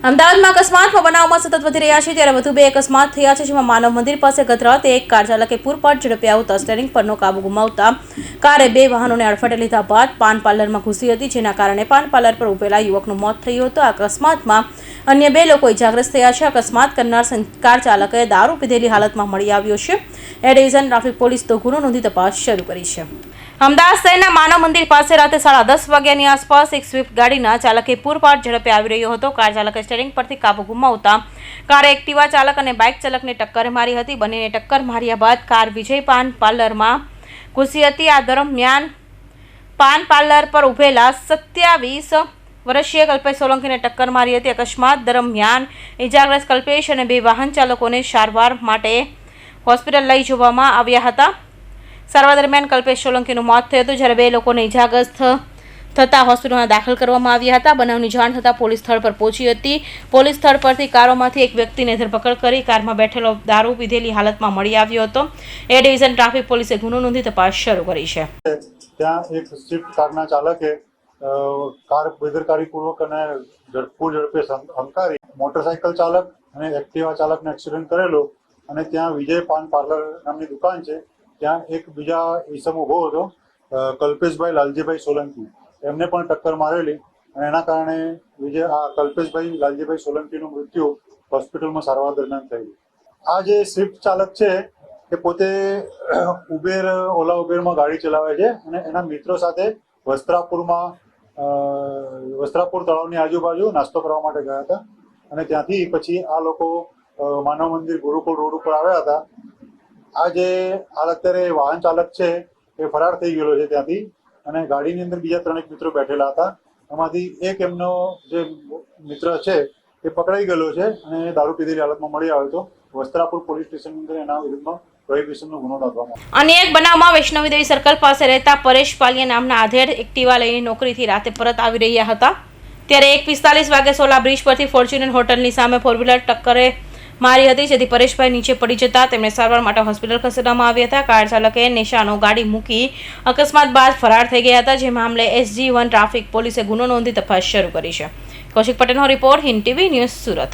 અમદાવાદમાં અકસ્માતમાં બનાવમાં સતત વધી રહ્યા છે ત્યારે વધુ 2 અકસ્માત થયા છે, જેમાં માનવ મંદિર પાસે ગત રાતે એક કાર ચાલકે પૂરપાટ ઝડપે આવતા સ્ટીયરિંગ પરનો કાબુ ગુમાવતા કારે 2 વાહનોને અડફેટે લીધા બાદ પાન પાર્લરમાં ઘૂસી હતી, જેના કારણે પાન પાર્લર પર ઉભેલા યુવકનું મોત થયું હતું. આ અકસ્માતમાં અન્ય 2 લોકો ઇજાગ્રસ્ત થયા છે. અકસ્માત કરનાર કાર ચાલકે દારૂ પીધેલી હાલતમાં મળી આવ્યો છે. એ ડિવિઝન ટ્રાફિક પોલીસ તો ગુનો નોંધી તપાસ શરૂ કરી છે. અમદાવાદ શહેરના માનવ મંદિર પાસે રાતે 10:30 વાગ્યાની આસપાસ એક સ્વિફ્ટ ગાડીના ચાલકે પૂરપાટ ઝડપે આવી રહ્યો હતો. કાર ચાલકે સ્ટીયરિંગ પરથી કાબુ ગુમાવતા કારે એક્ટિવા ચાલક અને બાઇક ચાલકને ટક્કર મારી હતી. બંનેને ટક્કર માર્યા બાદ કાર વિજય પાન પાર્લરમાં ઘૂસી હતી. આ દરમિયાન પાન પાર્લર પર ઉભેલા 27 વર્ષીય કલ્પેશ સોલંકીને ટક્કર મારી હતી. અકસ્માત દરમિયાન ઇજાગ્રસ્ત કલ્પેશ અને 2 વાહન ચાલકોને સારવાર માટે હોસ્પિટલ લઈ જવામાં આવ્યા હતા. સારવાર દરમિયાન કલ્પેશ સોલંકીનું મોત થયું હતું, જ્યારે 2 લોકોને ઇજાગ્રસ્ત થતાં હોસ્પિટલમાં દાખલ કરવામાં આવ્યા હતા. બનાવની જાણ થતાં પોલીસ સ્થળ પર પહોંચી હતી. પોલીસ સ્થળ પરથી કારોમાંથી એક વ્યક્તિને ધરપકડ કરી કારમાં બેઠેલો દારૂ પીધેલી હાલતમાં મળી આવ્યો હતો. એ ડિવિઝન ટ્રાફિક પોલીસે ગુનો નોંધી તપાસ શરૂ કરી છે. ત્યાં એક સ્વિફ્ટ કારના ચાલકે કાર બેદરકારીપૂર્વક અને ઝડપે હંકારી મોટરસાઇકલ ચાલક અને એક્ટિવા ચાલકને એક્સિડન્ટ કરેલો અને ત્યાં વિજય પાન પાર્લર નામની દુકાન છે, ત્યાં એક બીજા ઈસમ ઉભો હતો, કલ્પેશભાઈ લાલજીભાઈ સોલંકી, એમને પણ ટક્કર મારેલી અને એના કારણે કલ્પેશભાઈ લાલજીભાઈ સોલંકીનું મૃત્યુ હોસ્પિટલમાં સારવાર દરમિયાન થયું. આ જે સ્વિફ્ટ ચાલક છે એ પોતે ઓલા ઉબેરમાં ગાડી ચલાવે છે અને એના મિત્રો સાથે વસ્ત્રાપુર તળાવની આજુબાજુ નાસ્તો કરવા માટે ગયા હતા અને ત્યાંથી પછી આ લોકો માનવ મંદિર ગુરુકુળ રોડ ઉપર આવ્યા હતા. આ જે હાલ અત્યારે વાહન ચાલક છે એ ફરાર થઈ ગયેલો છે ત્યાંથી, અને ગાડીની અંદર બીજા 3 મિત્રો બેઠેલા હતા. એમાંથી એક એમનો જે મિત્ર છે એ પકડાઈ ગયેલો છે અને દારૂ પીધેલી હાલતમાં મળી આવ્યો હતો. વસ્ત્રાપુર પોલીસ સ્ટેશનની અંદર એના વિરુદ્ધમાં પ્રોહિબિશનનો ગુનો નોંધવામાં આવ્યો. અન્ય એક બનાવમાં વૈષ્ણવીદેવી સર્કલ પાસે રહેતા પરેશ પાલિયા નામના આધેડ એક્ટિવા લઈને નોકરીથી રાતે પરત આવી રહ્યા હતા, ત્યારે 1:45 વાગે સોલા બ્રિજ પરથી ફોર્ચ્યુનર હોટલની સામે 4-વ્હીલર ટક્કરે મારી હતી, જેથી પરેશભાઈ નીચે પડી જતા તેમને સારવાર માટે હોસ્પિટલ ખસેડવામાં આવ્યા હતા. કાર ચાલકે નિશાનો ગાડી મૂકી અકસ્માત બાદ ફરાર થઈ ગયા હતા, જે મામલે SG1 ટ્રાફિક પોલીસે ગુનો નોંધી તપાસ શરૂ કરી છે. કૌશિક પટેલનો report, Hind TV news, Surat.